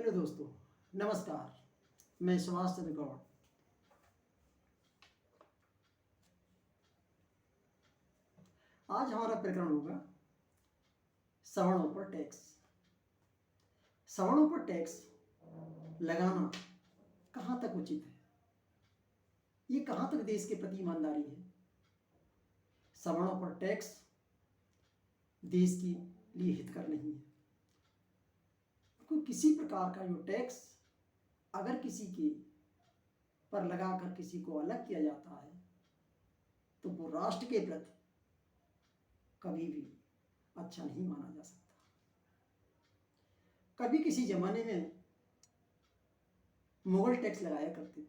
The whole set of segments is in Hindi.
प्रिय दोस्तों, नमस्कार। मैं सुभाष चंद्र गौड़। आज हमारा प्रकरण होगा सवर्णों पर टैक्स। सवर्णों पर टैक्स लगाना कहाँ तक उचित है, ये कहाँ तक देश के प्रति ईमानदारी है। सवर्णों पर टैक्स देश के लिए हितकर नहीं है। कोई किसी प्रकार का जो टैक्स अगर किसी के पर लगाकर किसी को अलग किया जाता है तो वो राष्ट्र के प्रति कभी भी अच्छा नहीं माना जा सकता। कभी किसी जमाने में मुगल टैक्स लगाया करते थे,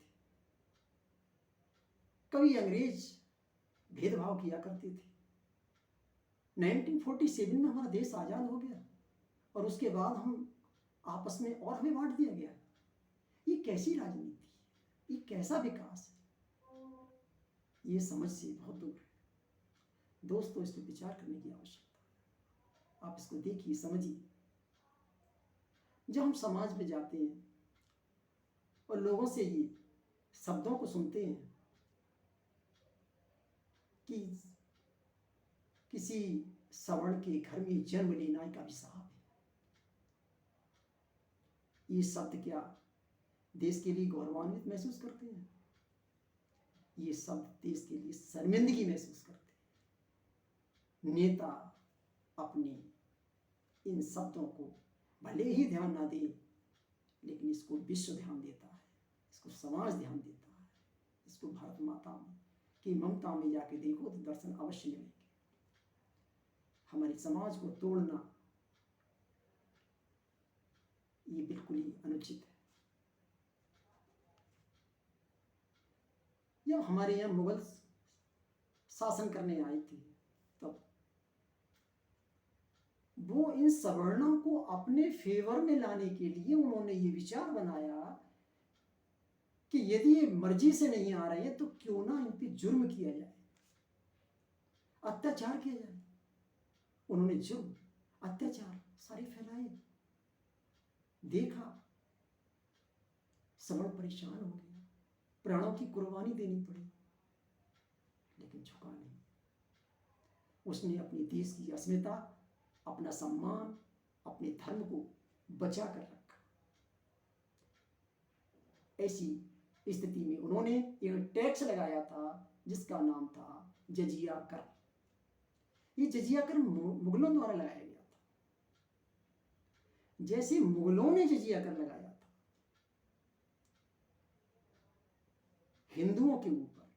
कभी अंग्रेज भेदभाव किया करते थे। 1947 में हमारा देश आज़ाद हो गया और उसके बाद हम आपस में और हमें बांट दिया गया। ये कैसी राजनीति है, ये कैसा विकास है, ये समझ से बहुत दूर है। दोस्तों, इस पर विचार करने की आवश्यकता है। आप इसको देखिए, समझिए। जब हम समाज में जाते हैं और लोगों से ये शब्दों को सुनते हैं कि किसी सवर्ण के घर में जन्म लेना एक अभिशाप है, ये शब्द क्या देश के लिए गौरवान्वित महसूस करते हैं? ये शब्द देश के लिए शर्मिंदगी महसूस करते हैं। नेता अपने इन शब्दों को भले ही ध्यान ना दे, लेकिन इसको विश्व ध्यान देता है, इसको समाज ध्यान देता है, इसको भारत माता की ममता में जाके देखो तो दर्शन अवश्य मिलेंगे। हमारे समाज को तोड़ना ये बिल्कुल ही अनुचित है। जब हमारे यहाँ मुगल शासन करने आए थे तब वो इन सवर्णों को अपने फेवर में लाने के लिए उन्होंने ये विचार बनाया कि यदि ये मर्जी से नहीं आ रहे हैं तो क्यों ना इन पे जुर्म किया जाए, अत्याचार किया जाए। उन्होंने जुर्म अत्याचार सारे फैलाए। देखा सवर्ण परेशान हो गया, प्राणों की कुर्बानी देनी पड़ी, लेकिन झुका नहीं। उसने अपने देश की अस्मिता, अपना सम्मान, अपने धर्म को बचा कर रखा। ऐसी स्थिति में उन्होंने एक टैक्स लगाया था जिसका नाम था जजिया कर। ये जजिया कर मुगलों द्वारा लगाया गया था। जैसे मुगलों ने जजिया कर लगाया था हिंदुओं के ऊपर,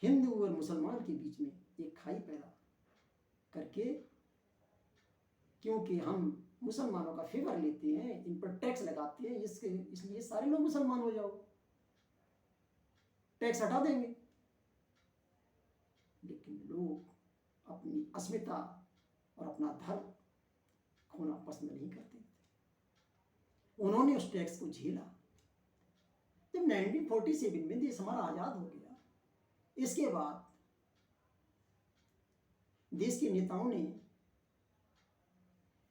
हिंदू और मुसलमान के बीच में एक खाई पैदा करके, क्योंकि हम मुसलमानों का फेवर लेते हैं, इन पर टैक्स लगाते हैं, इसलिए सारे लोग मुसलमान हो जाओ, टैक्स हटा देंगे। लेकिन लोग अपनी अस्मिता और अपना धर्म खोना पसंद नहीं करते थे। उन्होंने उस टैक्स को झेला। जब 1947 में देश हमारा आजाद हो गया, इसके बाद देश के नेताओं ने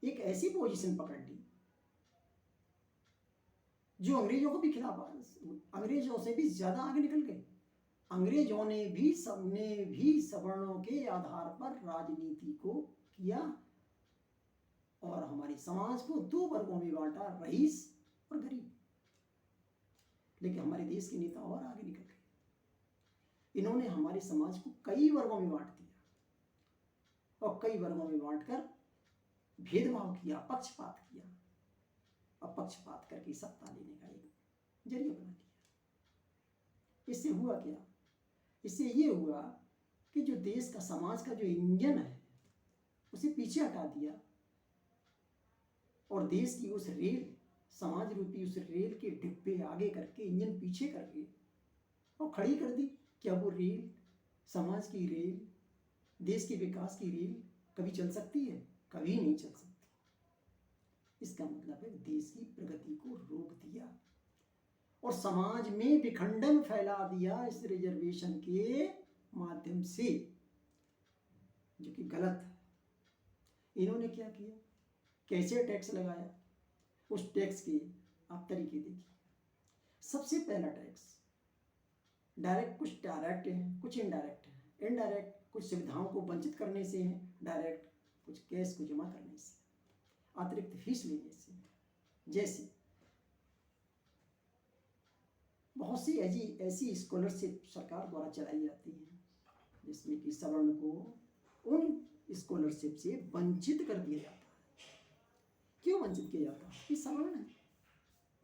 एक ऐसी पोजीशन पकड़ ली जो अंग्रेजों को भी खिलाफ, अंग्रेजों से भी ज्यादा आगे निकल गए। अंग्रेजों ने भी सवर्णों के आधार पर राजनीति को किया और हमारे समाज को दो वर्गों में बांटा, रईस और गरीब। लेकिन हमारे देश के नेता और आगे निकल गए। इन्होंने हमारे समाज को कई वर्गों में बांट दिया और कई वर्गों में बांटकर भेदभाव किया, पक्षपात किया और पक्षपात करके सत्ता लेने का एक जरिया बना दिया। इससे हुआ क्या? इससे ये हुआ कि जो देश का, समाज का जो इंजन है उसे पीछे हटा दिया और देश की उस रेल, समाज रूपी उस रेल के डिब्बे आगे करके, इंजन पीछे करके और खड़ी कर दी। क्या वो रेल, समाज की रेल, देश के विकास की रेल कभी चल सकती है? कभी नहीं चल सकती। इसका मतलब है देश की प्रगति को रोक दिया और समाज में विखंडन फैला दिया इस रिजर्वेशन के माध्यम से, जो कि गलत है। इन्होंने क्या किया? कैसे टैक्स लगाया? उस टैक्स के आप तरीके देखिए। सबसे पहला टैक्स डायरेक्ट, कुछ डायरेक्ट है कुछ इनडायरेक्ट है। इनडायरेक्ट कुछ सुविधाओं को वंचित करने से है, डायरेक्ट कुछ कैश को जमा करने से, अतिरिक्त फीस लेने से। जैसे बहुत सी ऐसी स्कॉलरशिप सरकार द्वारा चलाई जाती है जिसमें कि सवर्ण को उन स्कॉलरशिप से वंचित कर दिया जाता है। क्यों वंचित किया जाता है? कि सवर्ण है,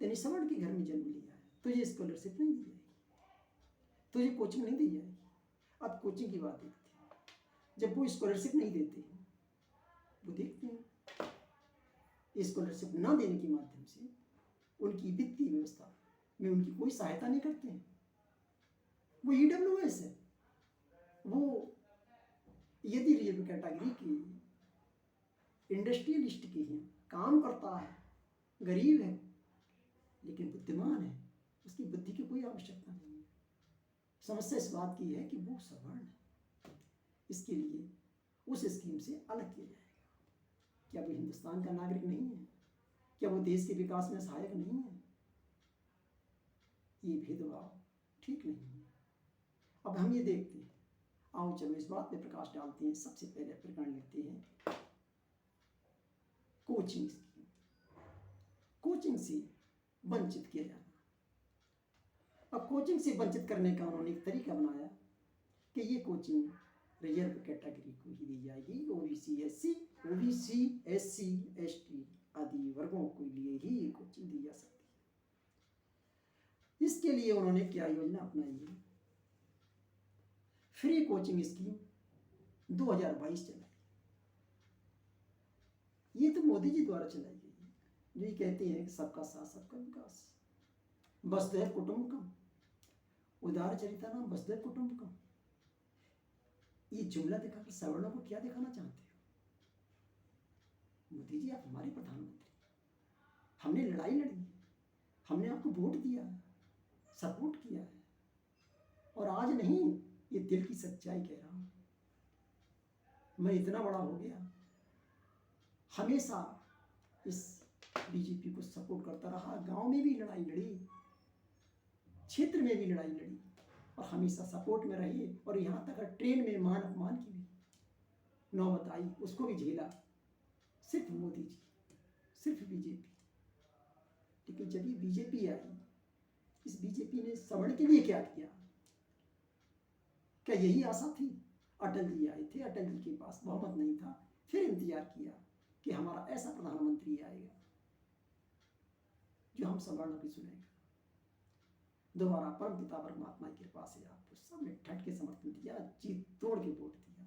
यानी सवर्ण के घर में जन्म लिया है, तुझे स्कॉलरशिप नहीं दी जाएगी, तुझे कोचिंग नहीं दी जाएगी। अब कोचिंग की बात देखते हैं, जब वो स्कॉलरशिप नहीं देते हैं, वो देखते हैं स्कॉलरशिप ना देने के माध्यम से उनकी वित्तीय व्यवस्था में उनकी कोई सहायता नहीं करते हैं। वो EWS है, वो यदि रिजर्व कैटेगरी की इंडस्ट्रियलिस्ट की है, काम करता है, गरीब है लेकिन बुद्धिमान है, उसकी बुद्धि की कोई आवश्यकता नहीं है। समस्या इस बात की है कि वो सवर्ण है, इसके लिए उस स्कीम से अलग किया जाएगा। क्या वो हिंदुस्तान का नागरिक नहीं है? क्या वो देश के विकास में सहायक नहीं है? ये भेदभाव ठीक नहीं है। अब हम ये देखते हैं, आओ चलो इस बात पे प्रकाश डालते हैं। सबसे पहले प्रकरण लेते हैं कोचिंग स्कीम। कोचिंग से वंचित किया जाना। अब कोचिंग से वंचित करने का उन्होंने एक तरीका बनाया कि ये कोचिंग रिजर्व कैटेगरी को ही दी जाएगी, ओबीसी एससी एसटी आदि वर्गों के लिए ही ये कोचिंग दी जा सकती है। इसके लिए उन्होंने क्या योजना अपनाई है? फ्री कोचिंग स्कीम 2022 चलाई। ये तो मोदी जी द्वारा चलाई गई है, जो ये कहते हैं कि सबका साथ सबका विकास, वसुधैव कुटुंबकम, उदारचरितानां वसुधैव कुटुंबकम। ये जुमला दिखाकर सवर्णों को क्या दिखाना चाहते हो? मोदी जी आप हमारे प्रधानमंत्री, हमने लड़ाई लड़ी, हमने आपको वोट दिया, सपोर्ट किया है, और आज नहीं, ये दिल की सच्चाई कह रहा हूं, मैं इतना बड़ा हो गया, हमेशा इस बीजेपी को सपोर्ट करता रहा, गांव में भी लड़ाई लड़ी, क्षेत्र में भी लड़ाई लड़ी, और हमेशा सपोर्ट में रहे, और यहाँ तक ट्रेन में मान अपमान की भी नौबत आई, उसको भी झेला। सिर्फ मोदी जी, सिर्फ बीजेपी। लेकिन जब ये बीजेपी आई, इस बीजेपी ने सवर्ण के लिए क्या किया? क्या यही आशा थी? अटल जी आए थे, अटल जी के पास बहुमत नहीं था, फिर इंतजार किया कि हमारा ऐसा प्रधानमंत्री आएगा जो हम सवर्णों की सुनेगा। दोबारा परम पिता परमात्मा की कृपा से आपको सबने ठट के समर्थन दिया, जीत तोड़ के वोट दिया।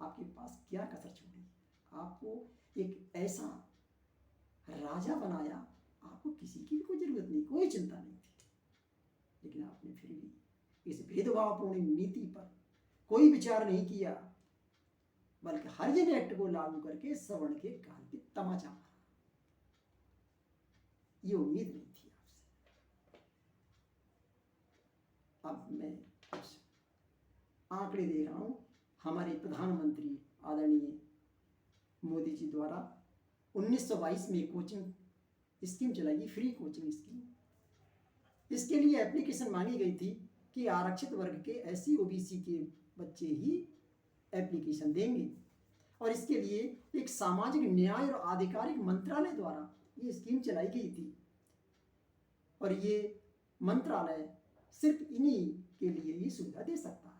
आपके पास क्या कसर छोड़ी? आपको एक ऐसा राजा बनाया, आपको किसी की भी कोई जरूरत नहीं, कोई चिंता नहीं थी, लेकिन आपने फिर भी इस भेदभावपूर्ण नीति पर कोई विचार नहीं किया, बल्कि हरिजन एक्ट को लागू करके सवर्ण के कान पे तमाचा मारा। ये उम्मीद नहीं थी आपसे। अब मैं कुछ आंकड़े दे रहा हूं। हमारे प्रधानमंत्री आदरणीय मोदी जी द्वारा 1922 में कोचिंग स्कीम चलाई, फ्री कोचिंग स्कीम। इसके लिए एप्लीकेशन मांगी गई थी कि आरक्षित वर्ग के SC OBC के बच्चे ही एप्लीकेशन देंगे, और इसके लिए एक सामाजिक न्याय और आधिकारिक मंत्रालय द्वारा ये स्कीम चलाई गई थी, और ये मंत्रालय सिर्फ इन्हीं के लिए ही सुविधा दे सकता है।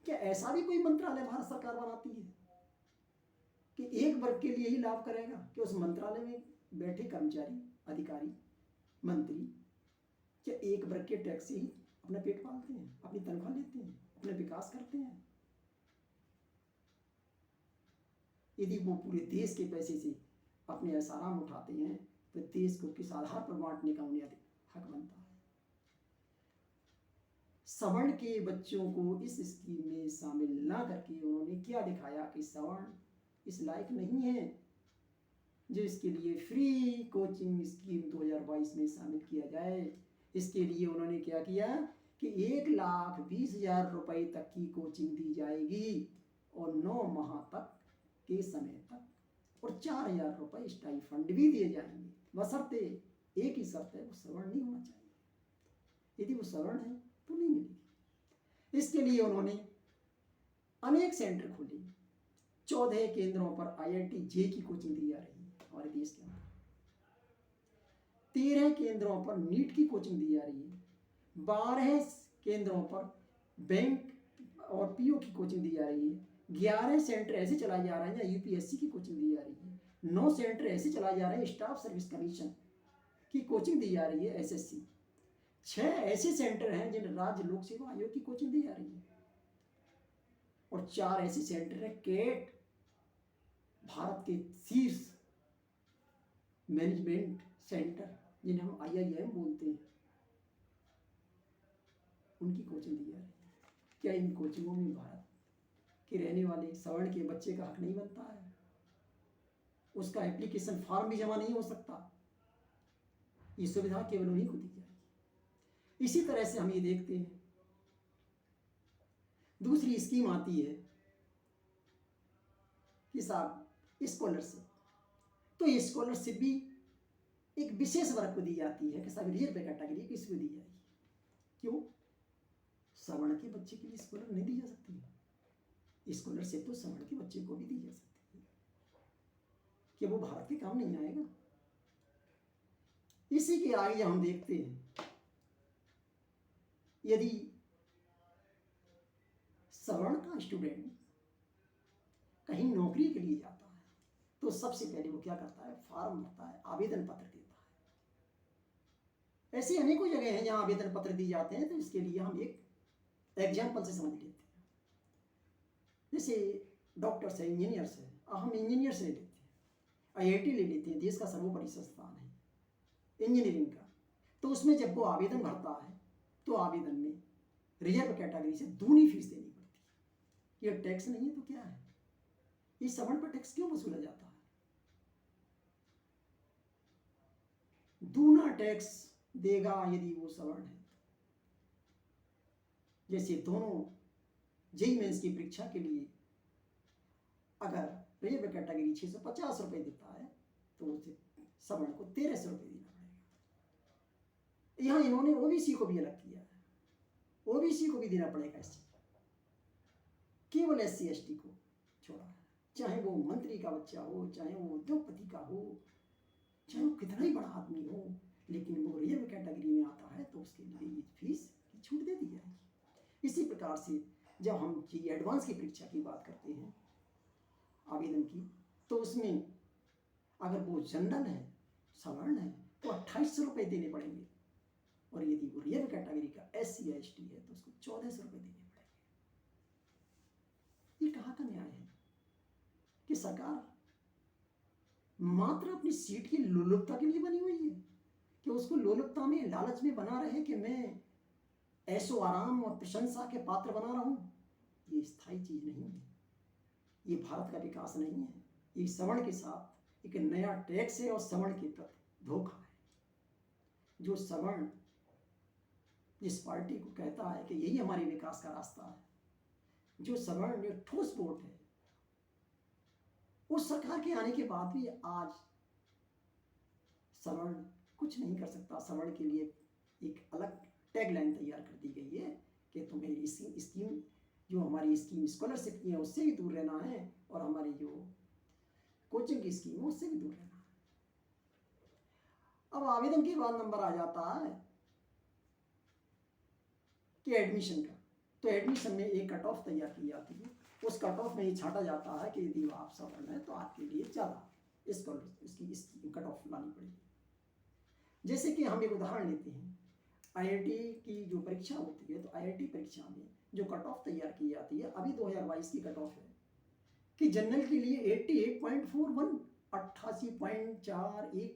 क्या ऐसा भी कोई मंत्रालय भारत सरकार बनाती है कि एक वर्ग के लिए ही लाभ करेगा? कि उस मंत्रालय में बैठे कर्मचारी, अधिकारी, मंत्री क्या एक वर्ग के टैक्स से ही अपना पेट पालते हैं, अपनी तनख्वाह लेते हैं, अपना विकास करते हैं? यदि वो पूरे देश के पैसे से अपने ऐसाराम उठाते हैं तो देश को किस आधार पर बांटने का उन्हें हक बनता है? सवर्ण के बच्चों को इस स्कीम में शामिल ना करके उन्होंने क्या दिखाया कि सवर्ण इस लायक नहीं है जो इसके लिए फ्री कोचिंग स्कीम 2022 में शामिल किया जाए। इसके लिए उन्होंने क्या किया कि 1,20,000 रुपए तक की कोचिंग दी जाएगी, और 9 माह तक के समय तक और 4,000 रुपये स्टाइफंड भी दिए जाएंगे, बशर्ते एक ही शर्त है, वो सवर्ण नहीं होना चाहिए। यदि वो सवर्ण है तो नहीं मिलेगी। इसके लिए उन्होंने अनेक सेंटर खोले। 14 केंद्रों पर IIT जे की कोचिंग दी जा रही है हमारे देश के अंदर। 13 केंद्रों पर नीट की कोचिंग दी जा रही है। 12 केंद्रों पर बैंक और PO की कोचिंग दी जा रही है। 11 सेंटर ऐसे चलाए जा रहे हैं जहाँ UPSC की कोचिंग दी जा रही है। 9 सेंटर ऐसे चलाए जा रहे हैं स्टाफ सर्विस कमीशन की कोचिंग दी जा रही है, SSC। 6 ऐसे सेंटर हैं जिन राज्य लोक सेवा आयोग की कोचिंग दी जा रही है। और 4 ऐसे सेंटर हैं केट, भारत के शीर्ष मैनेजमेंट सेंटर जिन्हें हम IIM बोलते हैं, उनकी कोचिंग दी जा रही है। क्या इन कोचिंगों में भारत के रहने वाले सवर्ण के बच्चे का हक नहीं बनता है? उसका एप्लीकेशन फॉर्म भी जमा नहीं हो सकता? ये सुविधा केवल उन्हीं को दी जाएगी। इसी तरह से हम ये देखते हैं, दूसरी स्कीम आती है कि साहब स्कॉलरशिप। तो ये स्कॉलरशिप भी एक विशेष वर्ग को दी जाती है कि साहब रिजर्व कैटेगरी को इसको दी जाएगी। क्यों? सवर्ण के बच्चे के लिए स्कॉलर नहीं दी जा सकती? स्कॉलरशिप तो सवर्ण के बच्चे को भी दी जा सकती है। कि वो भारत के काम नहीं आएगा? इसी के आगे हम देखते हैं, यदि सवर्ण का स्टूडेंट कहीं नौकरी के लिए जाता है तो सबसे पहले वो क्या करता है? फॉर्म भरता है, आवेदन पत्र देता है। ऐसी अनेकों जगह हैं जहां आवेदन पत्र दिए जाते हैं। तो इसके लिए हम एक एग्जाम्पल से समझ लेते हैं। जैसे डॉक्टर्स है, इंजीनियर्स है, हम इंजीनियर से ले लेते हैं, IIT ले लेते हैं, देश का सर्वोपरि संस्थान है इंजीनियरिंग का। तो उसमें जब वो आवेदन भरता है तो आवेदन में रिजर्व कैटेगरी से दूनी फीस देनी पड़ती है। ये टैक्स नहीं है तो क्या है? ये सवर्ण पर टैक्स क्यों वसूला जाता है? दूना टैक्स देगा यदि वो सवर्ण है। जैसे दोनों JEE मेंस की परीक्षा के लिए अगर रिजर्व कैटेगरी 650 रुपये देता है तो उसे सवर्ण को 1300 रुपये देना पड़ेगा। यहाँ इन्होंने OBC को भी अलग किया है, OBC को भी देना पड़ेगा इस चीज। केवल SC ST को छोड़ा है। चाहे वो मंत्री का बच्चा हो, चाहे वो उद्योगपति का हो, चाहे वो कितना ही बड़ा आदमी हो, लेकिन वो रिजर्व कैटेगरी में आता है तो उसके लिए ये फीस की छूट दे दी जाएगी। इसी प्रकार से जब हम JEE एडवांस की परीक्षा की बात करते हैं आवेदन की, तो उसमें अगर वो जनरल है, सवर्ण है, तो 2800 रुपये देने पड़ेंगे। और यदि वो रिजर्व कैटेगरी का SC या ST है तो उसको 1400 रुपये देने पड़ेंगे। ये कहाँ का न्याय है कि सरकार मात्र अपनी सीट की लोलुपता के लिए बनी हुई है, कि उसको लोलुपता में, लालच में बना रहे कि मैं ऐशो आराम और प्रशंसा के पात्र बना रहा हूँ? ये स्थायी चीज नहीं है, ये भारत का विकास नहीं है। ये सवर्ण के साथ एक नया टैक्स है और सवर्ण के प्रति धोखा है। जो सवर्ण जिस पार्टी को कहता है कि यही हमारे विकास का रास्ता है, जो सवर्ण जो ठोस वोट है, उस सरकार के आने के बाद भी आज सवर्ण कुछ नहीं कर सकता। सवर्ण के लिए एक अलग टैगलाइन तैयार कर दी गई है कि तुम्हें इस स्कीम, जो हमारी स्कीम स्कॉलरशिप की है उससे भी दूर रहना है, और हमारी जो कोचिंग की स्कीम है उससे भी दूर रहना है। अब आवेदन के बाद नंबर आ जाता है कि एडमिशन का। तो एडमिशन में एक कट ऑफ तैयार की जाती है। उस कट ऑफ में ये छांटा जाता है कि यदि आप सवर्ण है तो आपके लिए ज़्यादा इसकी कट ऑफ लानी पड़ेगी। जैसे कि हम एक उदाहरण लेते हैं, IIT की जो परीक्षा होती है, तो IIT परीक्षा में जो कट ऑफ तैयार की जाती है, अभी 2022 की कट ऑफ है कि जनरल के लिए 88.41 88.41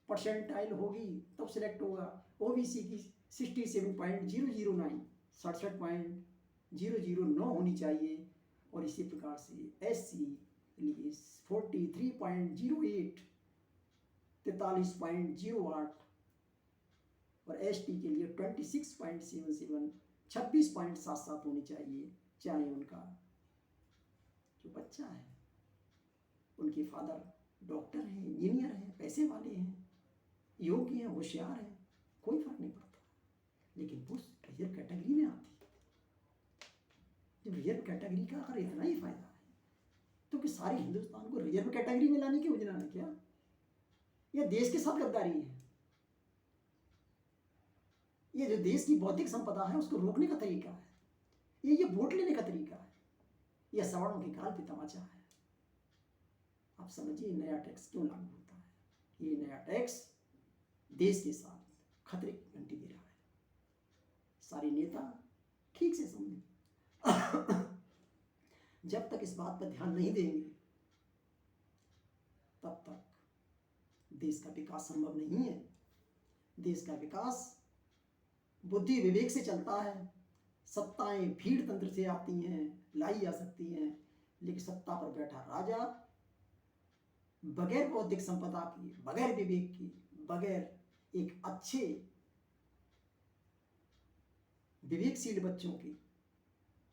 परसेंटाइल होगी तब सिलेक्ट होगा। OBC की 67.009 67.009 होनी चाहिए। और इसी प्रकार से SC के लिए 43.08 43.08 और ST के लिए 26.77 26.77 होनी चाहिए, चाहे उनका जो बच्चा है उनके फादर डॉक्टर हैं, इंजीनियर हैं, पैसे वाले हैं, योग्य हैं, होशियार हैं, कोई फर्क नहीं पड़ता, लेकिन वो रिजर्व कैटेगरी में आती है। जब रिजर्व कैटेगरी का अगर इतना ही फायदा है तो कि सारे हिंदुस्तान को रिजर्व कैटेगरी में लाने की योजना है क्या? यह देश के साथ गद्दारी है। ये जो देश की बौद्धिक संपदा है उसको रोकने का तरीका है, ये वोट लेने का तरीका है, यह सवर्णों की काल पे तमाचा है। आप समझिए नया टैक्स क्यों लागू होता है। ये नया टैक्स देश के साथ खतरे की घंटी दे रहा है। सारे नेता ठीक से समझें। जब तक इस बात पर ध्यान नहीं देंगे तब तक देश का विकास संभव नहीं है। देश का विकास बुद्धि विवेक से चलता है। सत्ताएं भीड़ तंत्र से आती हैं, लाई जा सकती हैं, लेकिन सत्ता पर बैठा राजा बगैर बौद्धिक संपदा की, बगैर विवेक की, बगैर एक अच्छे विवेकशील बच्चों के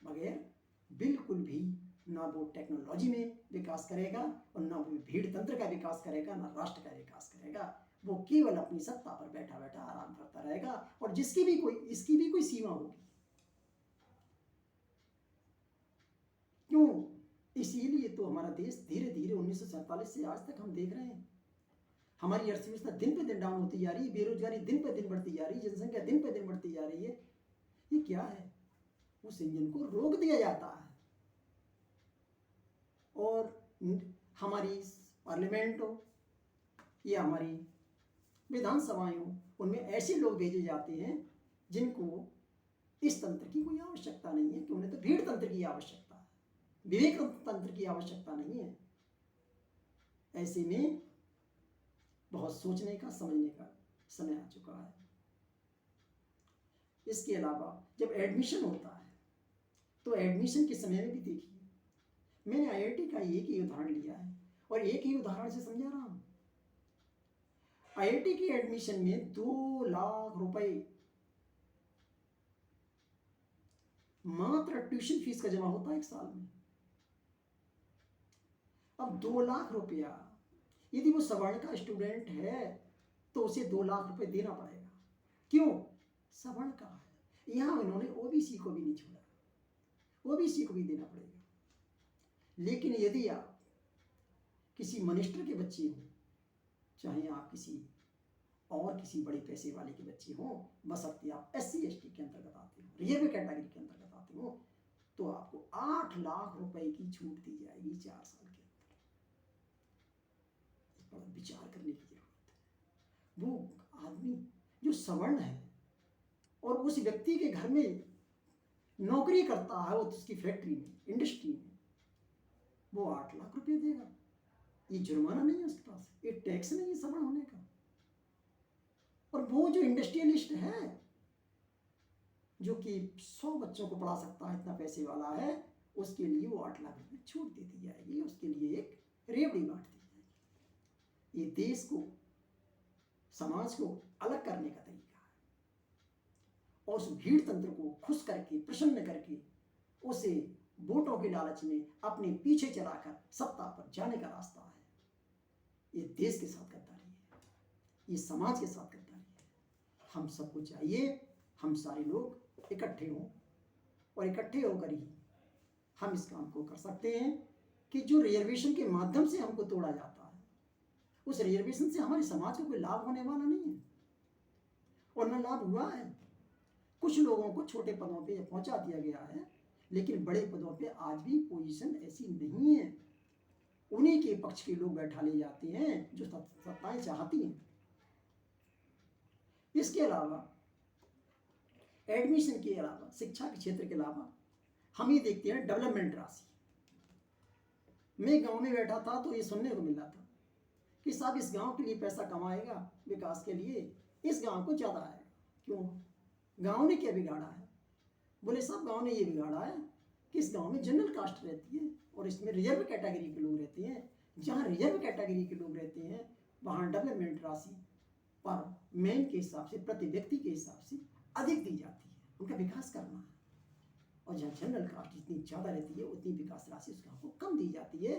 बगैर बिल्कुल भी ना वो टेक्नोलॉजी में विकास करेगा और ना वो भीड़ तंत्र का विकास करेगा, ना राष्ट्र का विकास करेगा। वो केवल अपनी सत्ता पर बैठा बैठा आराम करता रहेगा और इसकी भी कोई सीमा होगी। क्यों? इसीलिए तो हमारा देश धीरे धीरे 1947 से आज तक हम देख रहे हैं हमारी अर्थव्यवस्था दिन पे दिन डाउन होती जा रही है, बेरोजगारी दिन पे दिन बढ़ती जा रही है, जनसंख्या दिन पे दिन बढ़ती जा रही है। ये क्या है? उस इंजन को रोक दिया जाता है और हमारी पार्लियामेंट हो या हमारी विधानसभाएं हो, उनमें ऐसे लोग भेजे जाते हैं जिनको इस तंत्र की कोई आवश्यकता नहीं है, कि उन्हें तो भीड़ तंत्र की आवश्यकता है, विवेक तंत्र की आवश्यकता नहीं है। ऐसे में बहुत सोचने का, समझने का समय आ चुका है। इसके अलावा जब एडमिशन होता है तो एडमिशन के समय में भी देखिए, मैंने आईआईटी का एक ही उदाहरण लिया है और एक ही उदाहरण से समझा रहा हूं। आईआईटी की एडमिशन में 2 लाख रुपए मात्र ट्यूशन फीस का जमा होता है एक साल में। अब 2 लाख रुपया यदि वो सवर्ण का स्टूडेंट है तो उसे 2 लाख रुपए देना पड़ेगा। क्यों? सवर्ण का है। यहां उन्होंने ओबीसी को भी नहीं छोड़ा, ओबीसी को भी देना पड़ेगा। लेकिन यदि आप किसी मिनिस्टर के बच्चे हो, चाहे आप किसी बड़े पैसे वाले के बच्चे हो, बशर्ते आप SC ST के अंतर्गत आते हो, रिजर्व कैटेगरी के अंतर्गत आते हो, तो आपको 8 लाख रुपए की छूट दी जाएगी 4 साल के अंदर। इस पर विचार करने की जरूरत है। वो आदमी जो सवर्ण है और उस व्यक्ति के घर में नौकरी करता है, वो उसकी फैक्ट्री में, इंडस्ट्री में, वो 8 लाख रुपए देगा। ये जुर्माना नहीं है उसके पास, ये टैक्स नहीं है सवर्ण होने का। और वो जो इंडस्ट्रियलिस्ट है जो कि 100 बच्चों को पढ़ा सकता है, इतना पैसे वाला है, उसके लिए वो 8 लाख रुपए छूट दे दी जाएगी, उसके लिए एक रेवड़ी बांट दी जाएगी। ये देश को, समाज को अलग करने का तरीका है और उस भीड़ तंत्र को खुश करके, प्रसन्न करके, उसे वोटों के लालच में अपने पीछे चलाकर सत्ता पर जाने का रास्ता है। ये देश के साथ गद्दारी है, ये समाज के साथ गद्दारी है। हम सबको चाहिए, हम सारे लोग इकट्ठे हों और इकट्ठे होकर ही हम इस काम को कर सकते हैं कि जो रिजर्वेशन के माध्यम से हमको तोड़ा जाता है, उस रिजर्वेशन से हमारे समाज को कोई लाभ होने वाला नहीं है और न लाभ हुआ है। कुछ लोगों को छोटे पदों पे पहुंचा दिया गया है, लेकिन बड़े पदों पे आज भी पोजीशन ऐसी नहीं है। उन्हीं के पक्ष के लोग बैठा ले जाते हैं जो सत्ताएं चाहती हैं। इसके अलावा एडमिशन के अलावा, शिक्षा के क्षेत्र के अलावा हम ये देखते हैं डेवलपमेंट राशि। मैं गांव में बैठा था तो ये सुनने को मिला था कि साहब इस गांव के लिए पैसा कमाएगा विकास के लिए, इस गांव को ज़्यादा आएगा। क्यों? गांव ने क्या बिगाड़ा है? बोले साहब गांव ने ये बिगाड़ा है कि इस गांव में जनरल कास्ट रहती है और इसमें रिजर्व कैटेगरी के लोग रहते हैं। जहाँ रिजर्व कैटेगरी के लोग रहते हैं वहाँ डेवलपमेंट राशि पर मैन के हिसाब से, प्रति व्यक्ति के हिसाब से अधिक दी जाती है, उनका विकास करना है। और जहाँ जनरल कास्ट जितनी ज़्यादा रहती है उतनी विकास राशि उस गाँव को कम दी जाती है।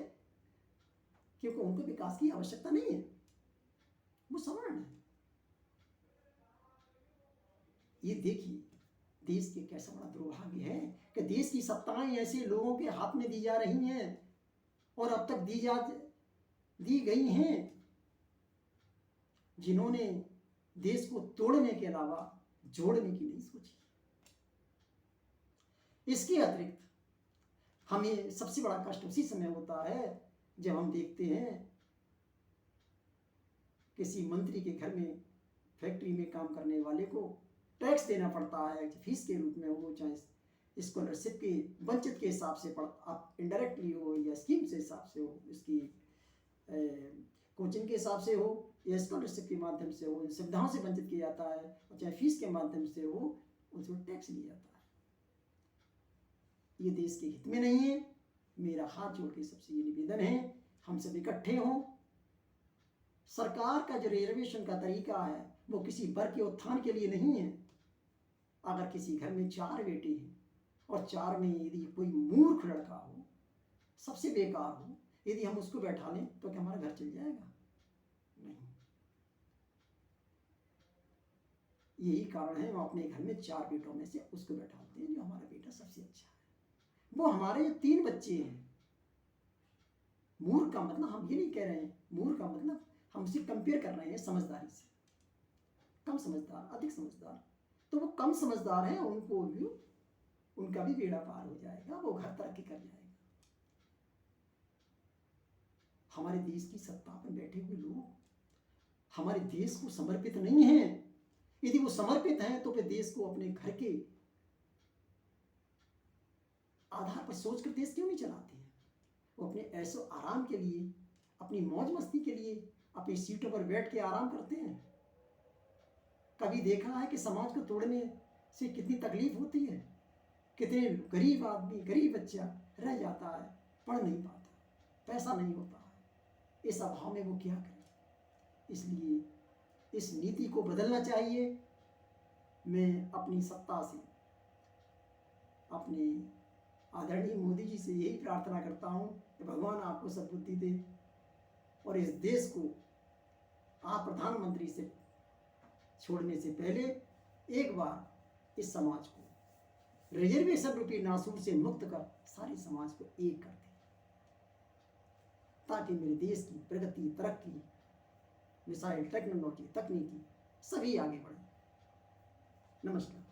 क्योंकि उनको विकास की आवश्यकता नहीं है, वो सवर्ण है। ये देखिए देश के कैसा बड़ा दुर्भाग्य है कि देश की सत्ताएं ऐसे लोगों के हाथ में दी जा रही हैं और अब तक दी गई हैं जिन्होंने देश को तोड़ने के अलावा जोड़ने की नहीं सोची। इसके अतिरिक्त हमें सबसे बड़ा कष्ट उसी समय होता है जब हम देखते हैं किसी मंत्री के घर में फैक्ट्री में काम करने वाले को टैक्स देना पड़ता है, फीस के रूप में हो, चाहे स्कॉलरशिप के वंचित के हिसाब से आप इनडायरेक्टली हो या स्कीम से हिसाब से हो, इसकी कोचिंग के हिसाब से हो या स्कॉलरशिप के माध्यम से हो, सुविधाओं से वंचित किया जाता है, और चाहे फीस के माध्यम से हो उसको टैक्स लिया जाता है। ये देश के हित में नहीं है। मेरा हाथ जोड़ के सबसे ये निवेदन है, हम सब इकट्ठे हों। सरकार का जो रिजर्वेशन का तरीका है वो किसी वर्ग के उत्थान के लिए नहीं है। अगर किसी घर में 4 बेटे हैं और 4 में यदि कोई मूर्ख लड़का हो, सबसे बेकार हो, यदि हम उसको बैठा लें तो क्या हमारा घर चल जाएगा? नहीं। यही कारण है हम अपने घर में 4 बेटों में से उसको बैठाते हैं जो हमारा बेटा सबसे अच्छा है। वो हमारे 3 बच्चे हैं। मूर्ख का मतलब हम ये नहीं कह रहे हैं, मूर्ख का मतलब हम उसे कंपेयर कर रहे हैं समझदारी से। कम समझदार, अधिक समझदार, तो वो कम समझदार है, उनको भी उनका भी बेड़ा पार हो जाएगा, वो घर तरक्की कर जाएगा। हमारे देश की सत्ता पर बैठे हुए लोग हमारे देश को समर्पित नहीं हैं। यदि वो समर्पित हैं तो वे देश को अपने घर के आधार पर सोचकर देश क्यों नहीं चलाते हैं? वो अपने ऐसो आराम के लिए, अपनी मौज मस्ती के लिए अपनी सीटों पर बैठ के आराम करते हैं। कभी देखा है कि समाज को तोड़ने से कितनी तकलीफ होती है? कितने गरीब आदमी, गरीब बच्चा रह जाता है, पढ़ नहीं पाता, पैसा नहीं होता है। इस अभाव में वो क्या करे? इसलिए इस नीति को बदलना चाहिए। मैं अपनी सत्ता से, अपने आदरणीय मोदी जी से यही प्रार्थना करता हूँ कि भगवान आपको सद्बुद्धि दे और इस देश को आप प्रधानमंत्री से छोड़ने से पहले एक बार इस समाज को रिजर्वेशन रूपी नासूर से मुक्त कर सारे समाज को एक कर दे, ताकि मेरे देश की प्रगति, तरक्की, मिसाइल टेक्नोलॉजी, तकनीकी सभी आगे बढ़े। नमस्कार।